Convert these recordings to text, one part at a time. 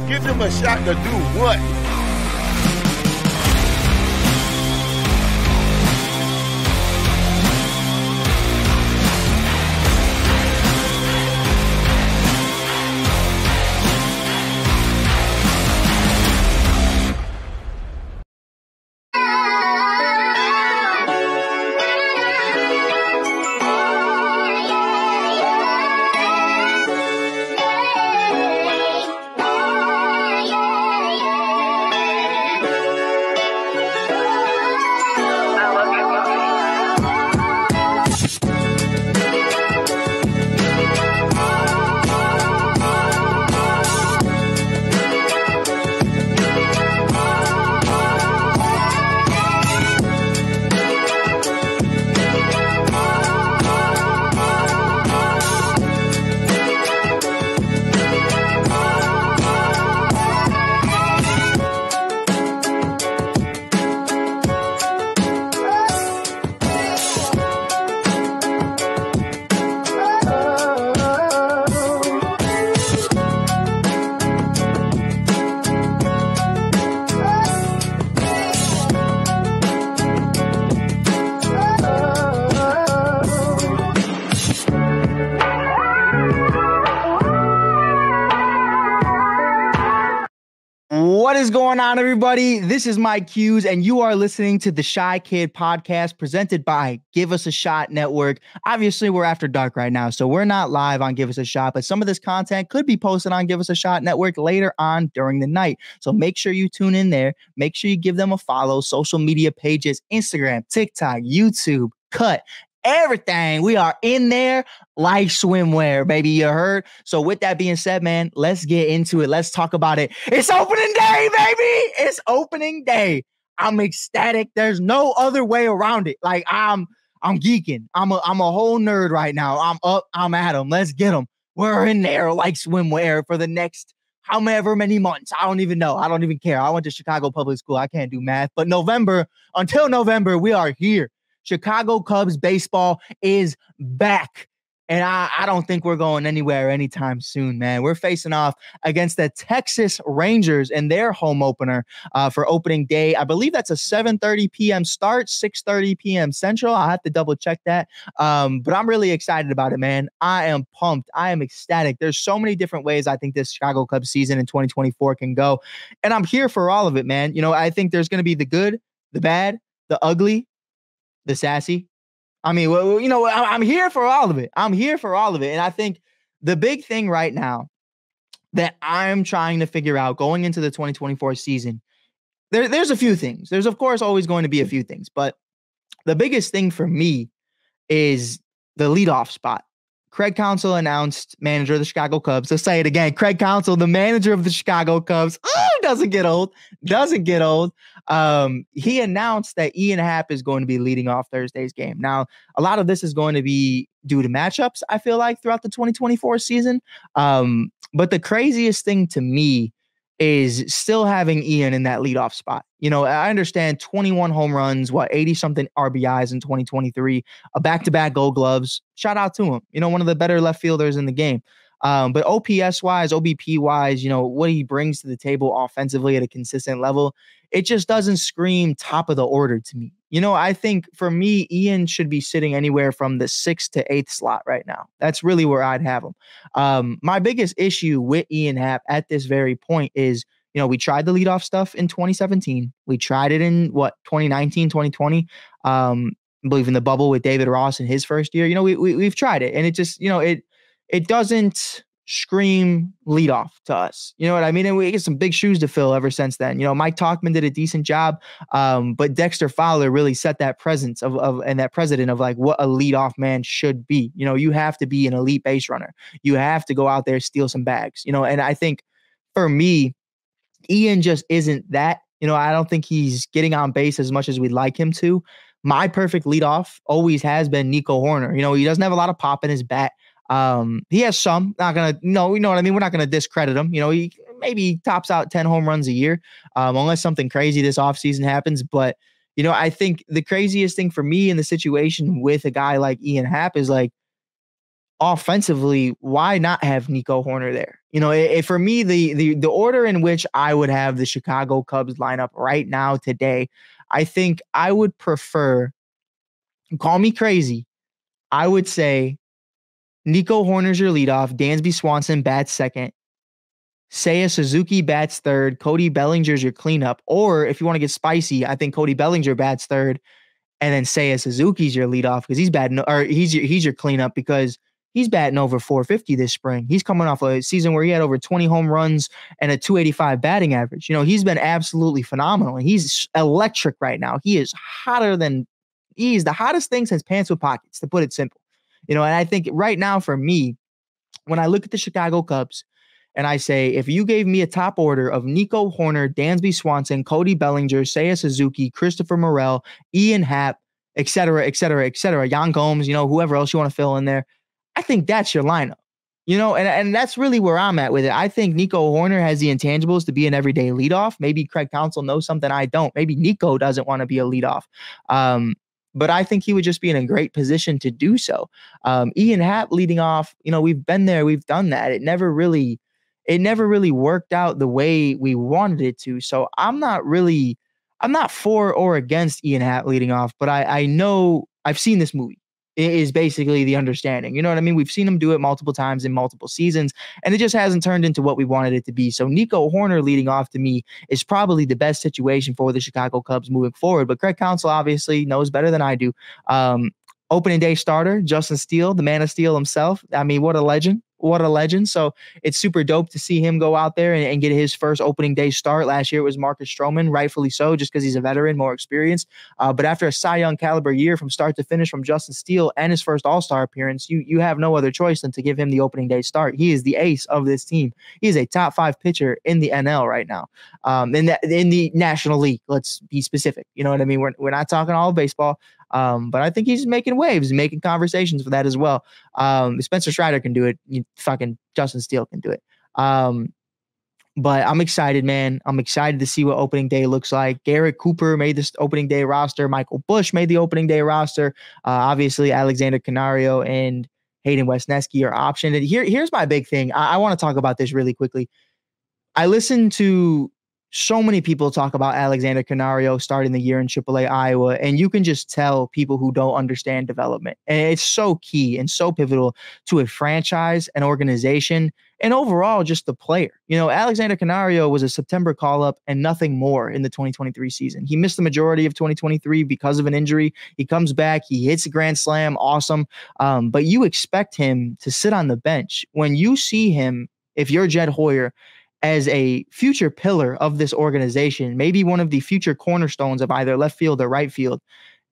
Give them a shot to do what? What is going on, everybody? This is Mike Hughes, and you are listening to the Chi Kid podcast presented by Give Us a Shot Network. Obviously, we're after dark right now, so we're not live on Give Us a Shot, but some of this content could be posted on Give Us a Shot Network later on during the night. So make sure you tune in there. Make sure you give them a follow. Social media pages, Instagram, TikTok, YouTube, Cut. Everything. We are in there like swimwear, baby. You heard? So with that being said, man, let's get into it. Let's talk about it. It's opening day, baby. It's opening day. I'm ecstatic. There's no other way around it. Like I'm geeking. I'm a whole nerd right now. I'm up. I'm at them. Let's get them. We're in there like swimwear for the next however many months. I don't even know. I don't even care. I went to Chicago public school. I can't do math. But until November, we are here. Chicago Cubs baseball is back. And I don't think we're going anywhere anytime soon, man. We're facing off against the Texas Rangers in their home opener for opening day. I believe that's a 7:30 p.m. start, 6:30 p.m. Central. I'll have to double check that. But I'm really excited about it, man. I am pumped. I am ecstatic. There's so many different ways I think this Chicago Cubs season in 2024 can go. And I'm here for all of it, man. You know, I think there's going to be the good, the bad, the ugly, the sassy. I mean, well, you know, I'm here for all of it. I'm here for all of it. And I think the big thing right now that I'm trying to figure out going into the 2024 season, there's a few things. There's, of course, always going to be a few things. But the biggest thing for me is the leadoff spot. Craig Counsell announced, manager of the Chicago Cubs. Let's say it again. Craig Counsell, the manager of the Chicago Cubs. Doesn't get old. He announced that Ian Happ is going to be leading off Thursday's game. Now, a lot of this is going to be due to matchups, I feel like, throughout the 2024 season. But the craziest thing to me is still having Ian in that leadoff spot. You know, I understand 21 home runs, 80-something RBIs in 2023, a back-to-back Gold Gloves. Shout out to him. You know, one of the better left fielders in the game. But OPS-wise, OBP-wise, you know, what he brings to the table offensively at a consistent level, it just doesn't scream top of the order to me. You know, I think for me, Ian should be sitting anywhere from the 6th to 8th slot right now. That's really where I'd have him. My biggest issue with Ian Happ at this very point is, you know, we tried the leadoff stuff in 2017. We tried it in 2019, 2020. I believe in the bubble with David Ross in his first year. You know, we've tried it, and it just, you know, it doesn't scream leadoff to us. You know what I mean? And we get some big shoes to fill ever since then. You know, Mike Tauchman did a decent job, but Dexter Fowler really set that presence and that precedent of like what a leadoff man should be. You know, you have to be an elite base runner. You have to go out there, steal some bags, you know, and I think for me, Ian just isn't that. You know, I don't think he's getting on base as much as we'd like him to. My perfect leadoff always has been Nico Horner. You know, he doesn't have a lot of pop in his bat. He has some, you know what I mean? We're not going to discredit him. You know, he maybe tops out 10 home runs a year, unless something crazy this offseason happens. But, you know, I think the craziest thing for me in the situation with a guy like Ian Happ is like, offensively, why not have Nico Horner there? For me, the order in which I would have the Chicago Cubs lineup right now today, I think I would prefer, call me crazy, I would say Nico Horner's your leadoff, Dansby Swanson bats second, Seiya Suzuki bats third, Cody Bellinger's your cleanup, or if you want to get spicy, I think Cody Bellinger bats third, and then Seiya Suzuki's your leadoff because he's your cleanup because he's batting over 450 this spring. He's coming off a season where he had over 20 home runs and a 285 batting average. He's been absolutely phenomenal, and he's electric right now. He's the hottest thing since pants with pockets, to put it simple. And I think right now for me, when I look at the Chicago Cubs, and I say, if you gave me a top order of Nico Horner, Dansby Swanson, Cody Bellinger, Seiya Suzuki, Christopher Morel, Ian Happ, et cetera, et cetera, et cetera, Jan Gomes, whoever else you want to fill in there, I think that's your lineup. And that's really where I'm at with it. I think Nico Horner has the intangibles to be an everyday leadoff. Maybe Craig Counsell knows something I don't. Maybe Nico doesn't want to be a leadoff. But I think he would just be in a great position to do so. Ian Happ leading off, we've been there, we've done that. It never really worked out the way we wanted it to. So I'm not for or against Ian Happ leading off, but I know I've seen this movie. It is basically the understanding. You know what I mean? We've seen him do it multiple times in multiple seasons, and it just hasn't turned into what we wanted it to be. So Nico Horner leading off to me is probably the best situation for the Chicago Cubs moving forward. But Craig Counsell obviously knows better than I do. Opening day starter, Justin Steele, the man of steel himself. I mean, what a legend. What a legend. So it's super dope to see him go out there and get his first opening day start. Last year it was Marcus Stroman, rightfully so, just because he's a veteran, more experienced. But after a Cy Young caliber year from start to finish from Justin Steele and his first All-Star appearance, you have no other choice than to give him the opening day start. He is the ace of this team. He is a top 5 pitcher in the NL right now, in the National League. Let's be specific. You know what I mean? We're not talking all of baseball. But I think he's making waves, making conversations for that as well. Spencer Strider can do it. Fucking Justin Steele can do it. But I'm excited, man. I'm excited to see what opening day looks like. Garrett Cooper made this opening day roster. Michael Busch made the opening day roster. Obviously, Alexander Canario and Hayden Wesneski are optioned. And here's my big thing. I want to talk about this really quickly. I listened to so many people talk about Alexander Canario starting the year in AAA Iowa, and you can just tell people who don't understand development. And it's so key and so pivotal to a franchise, an organization, and overall just the player. Alexander Canario was a September call-up and nothing more in the 2023 season. He missed the majority of 2023 because of an injury. He comes back, he hits a grand slam, awesome. But you expect him to sit on the bench. When you see him, if you're Jed Hoyer, as a future pillar of this organization, maybe one of the future cornerstones of either left field or right field,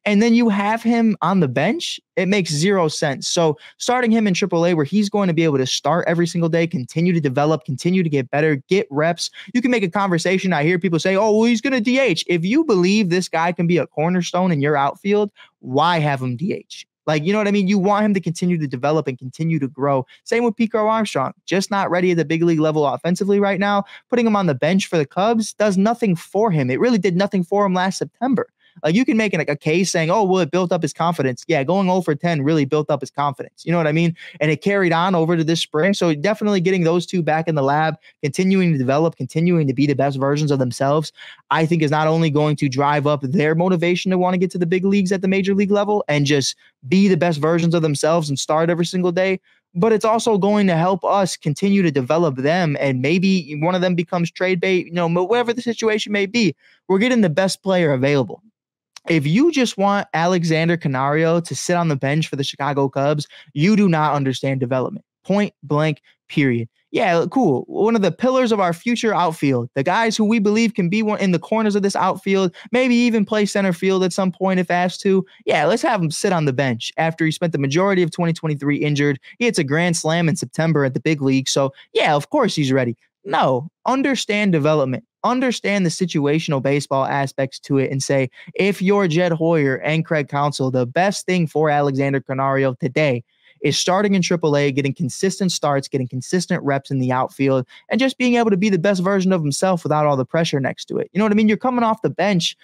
and then you have him on the bench, it makes zero sense. So starting him in AAA, where he's going to be able to start every single day, continue to develop, continue to get better, get reps. You can make a conversation. I hear people say, oh, well, he's going to DH. If you believe this guy can be a cornerstone in your outfield, why have him DH? Like, you know what I mean? You want him to continue to develop and continue to grow. Same with Pico Armstrong, just not ready at the big league level offensively right now. Putting him on the bench for the Cubs does nothing for him. It really did nothing for him last September. Like, you can make a case saying, oh, well, it built up his confidence. Yeah, going 0 for 10 really built up his confidence. You know what I mean? And it carried on over to this spring. So definitely getting those two back in the lab, continuing to develop, continuing to be the best versions of themselves, I think is not only going to drive up their motivation to want to get to the big leagues at the major league level and just be the best versions of themselves and start every single day, but it's also going to help us continue to develop them. And maybe one of them becomes trade bait, whatever the situation may be, we're getting the best player available. If you just want Alexander Canario to sit on the bench for the Chicago Cubs, you do not understand development. Point blank, period. Yeah, cool. One of the pillars of our future outfield, the guys who we believe can be one in the corners of this outfield, maybe even play center field at some point if asked to. Yeah, let's have him sit on the bench after he spent the majority of 2023 injured. He hits a grand slam in September at the big league. So yeah, of course he's ready. No, understand development. Understand the situational baseball aspects to it and say, if you're Jed Hoyer and Craig Counsell, the best thing for Alexander Canario today is starting in AAA, getting consistent starts, getting consistent reps in the outfield, and just being able to be the best version of himself without all the pressure next to it. You know what I mean? You're coming off the bench,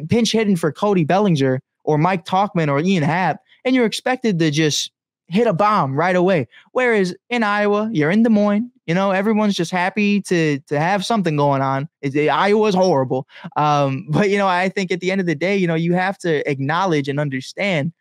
pinch hitting for Cody Bellinger or Mike Talkman or Ian Happ, and you're expected to just hit a bomb right away. Whereas in Iowa, you're in Des Moines, everyone's just happy to have something going on. Iowa's horrible. But, I think at the end of the day, you have to acknowledge and understand,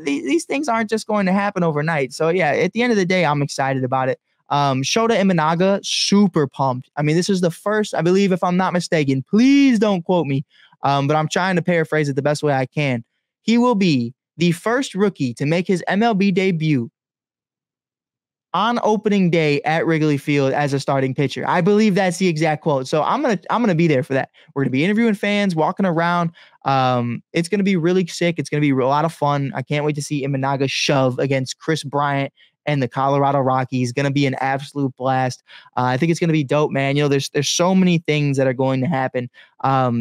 these things aren't just going to happen overnight. So, yeah, at the end of the day, I'm excited about it. Shota Imanaga, super pumped. I mean, this is the first, I believe, if I'm not mistaken, please don't quote me, but I'm trying to paraphrase it the best way I can. He will be the first rookie to make his MLB debut on opening day at Wrigley Field as a starting pitcher. I believe that's the exact quote. So I'm gonna be there for that. We're gonna be interviewing fans, walking around. It's gonna be really sick. It's gonna be a lot of fun. I can't wait to see Imanaga shove against Chris Bryant and the Colorado Rockies. Gonna be an absolute blast. I think it's gonna be dope, man. There's so many things that are going to happen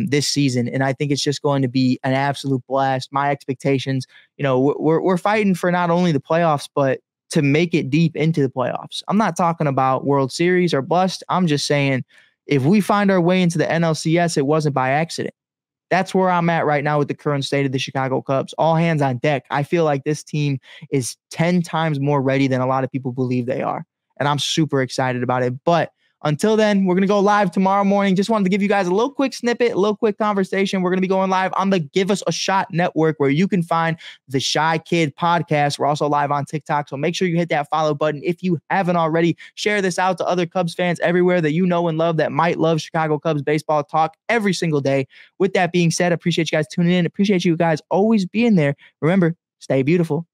this season, and I think it's just going to be an absolute blast. My expectations, we're fighting for not only the playoffs, but to make it deep into the playoffs. I'm not talking about World Series or bust. I'm just saying if we find our way into the NLCS, it wasn't by accident. That's where I'm at right now with the current state of the Chicago Cubs. All hands on deck. I feel like this team is 10 times more ready than a lot of people believe they are. And I'm super excited about it. But until then, we're going to go live tomorrow morning. Just wanted to give you guys a little quick snippet, a little quick conversation. We're going to be going live on the Give Us a Shot Network, where you can find the Chi Kid podcast. We're also live on TikTok, so make sure you hit that follow button. If you haven't already, share this out to other Cubs fans everywhere that you know and love that might love Chicago Cubs baseball talk every single day. With that being said, appreciate you guys tuning in. Appreciate you guys always being there. Remember, stay beautiful.